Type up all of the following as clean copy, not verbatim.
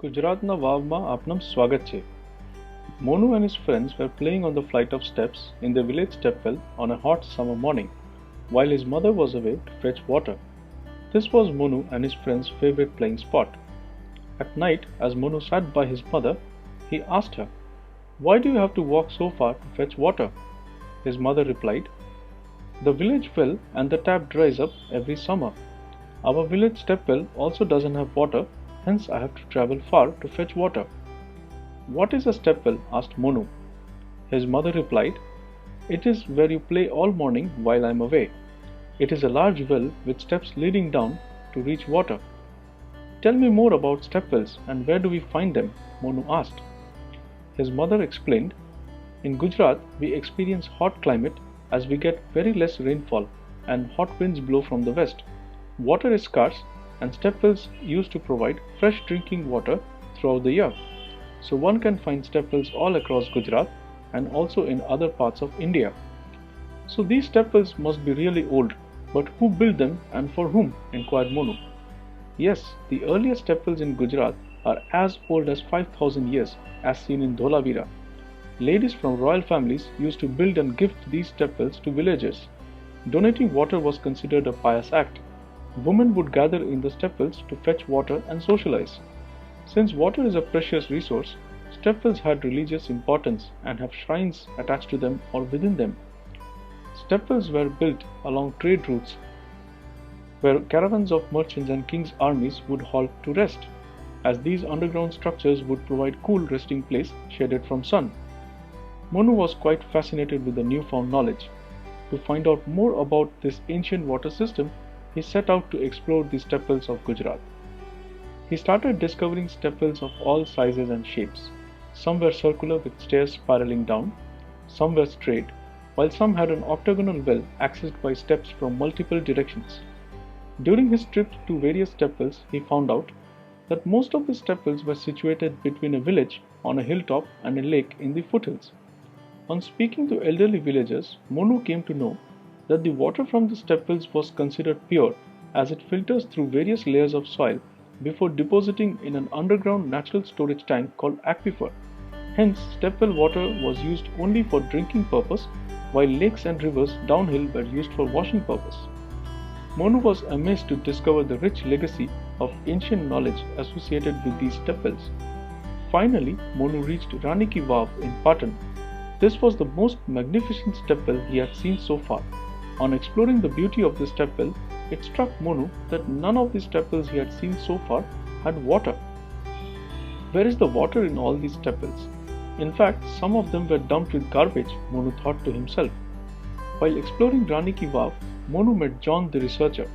ગુજરાતના વાવમાં આપનું સ્વાગત છે. Monu and his friends were playing on the flight of steps in the village stepwell on a hot summer morning, while his mother was away to fetch water. This was Monu and his friends' favorite playing spot. At night, as Monu sat by his mother, he asked her, "Why do you have to walk so far to fetch water?" His mother replied, "The village well and the tap dries up every summer. Our village stepwell also doesn't have water, hence I have to travel far to fetch water." "What is a stepwell?" asked Monu. His mother replied, "It is where you play all morning while I am away. It is a large well with steps leading down to reach water." "Tell me more about stepwells and where do we find them?" Monu asked. His mother explained, "In Gujarat, we experience hot climate as we get very less rainfall and hot winds blow from the west. Water is scarce and stepwells used to provide fresh drinking water throughout the year. So one can find stepwells all across Gujarat and also in other parts of India." "So these stepwells must be really old, but who built them and for whom?" inquired Monu. "Yes, the earliest stepwells in Gujarat are as old as 5,000 years, as seen in Dholavira. Ladies from royal families used to build and gift these stepwells to villagers. Donating water was considered a pious act. Women would gather in the stepwells to fetch water and socialize. Since water is a precious resource, stepwells had religious importance and have shrines attached to them or within them. Stepwells were built along trade routes where caravans of merchants and kings' armies would halt to rest, as these underground structures would provide cool resting place shaded from sun." Monu was quite fascinated with the newfound knowledge. To find out more about this ancient water system, he set out to explore the stepwells of Gujarat. He started discovering stepwells of all sizes and shapes. Some were circular with stairs spiraling down, some were straight, while some had an octagonal well accessed by steps from multiple directions. During his trip to various stepwells, he found out that most of the stepwells were situated between a village on a hilltop and a lake in the foothills. On speaking to elderly villagers, Monu came to know that the water from the stepwells was considered pure as it filters through various layers of soil before depositing in an underground natural storage tank called aquifer. Hence, stepwell water was used only for drinking purpose, while lakes and rivers downhill were used for washing purpose. Monu was amazed to discover the rich legacy of ancient knowledge associated with these stepwells. Finally, Monu reached Rani Ki Vav in Patan. This was the most magnificent stepwell he had seen so far. On exploring the beauty of this stepwell, it struck Monu that none of the stepwells he had seen so far had water. Where is the water in all these stepwells? In fact, some of them were dumped with garbage, Monu thought to himself. While exploring Rani Ki Vav, Monu met John the researcher.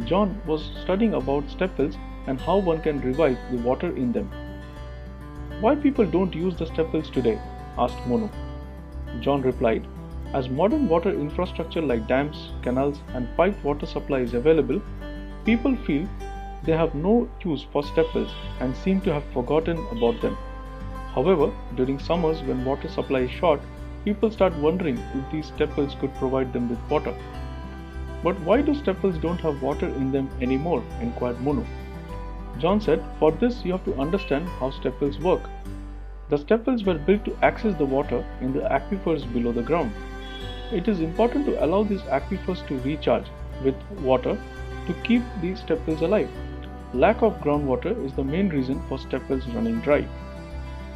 John was studying about stepwells and how one can revive the water in them. "Why people don't use the stepwells today?" asked Monu. John replied, "As modern water infrastructure like dams, canals and piped water supply is available, people feel they have no use for stepwells and seem to have forgotten about them. However, during summers when water supply is short, people start wondering if these stepwells could provide them with water." "But why do stepwells don't have water in them anymore?" inquired Monu. John said, "For this you have to understand how stepwells work. The stepwells were built to access the water in the aquifers below the ground. It is important to allow these aquifers to recharge with water to keep these stepwells alive. Lack of groundwater is the main reason for stepwells running dry.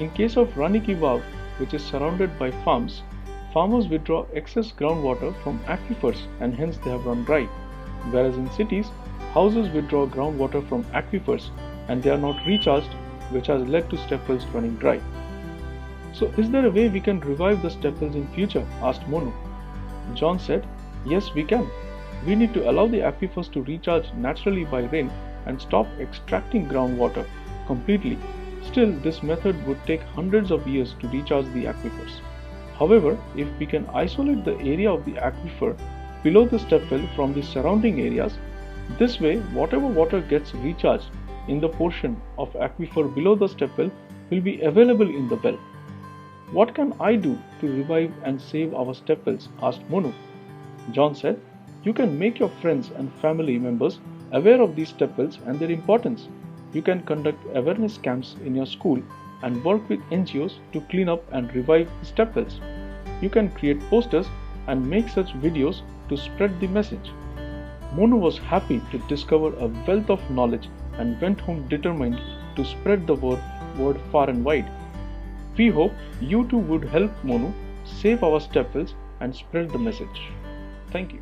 In case of Rani Ki Vav, which is surrounded by farms, farmers withdraw excess groundwater from aquifers and hence they have run dry. Whereas in cities, houses withdraw groundwater from aquifers and they are not recharged, which has led to stepwells running dry." "So is there a way we can revive the stepwells in future?" asked Monu. John said, "Yes, we can. We need to allow the aquifers to recharge naturally by rain and stop extracting groundwater completely. Still, this method would take hundreds of years to recharge the aquifers. However, if we can isolate the area of the aquifer below the stepwell from the surrounding areas, this way whatever water gets recharged in the portion of aquifer below the stepwell will be available in the well." "What can I do to revive and save our stepwells?" asked Monu. John said, "You can make your friends and family members aware of these stepwells and their importance. You can conduct awareness camps in your school and work with NGOs to clean up and revive step wells. You can create posters and make such videos to spread the message. Monu was happy to discover a wealth of knowledge and went home determined to spread the word far and wide. We hope you too would help Monu save our step wells and spread the message. Thank you.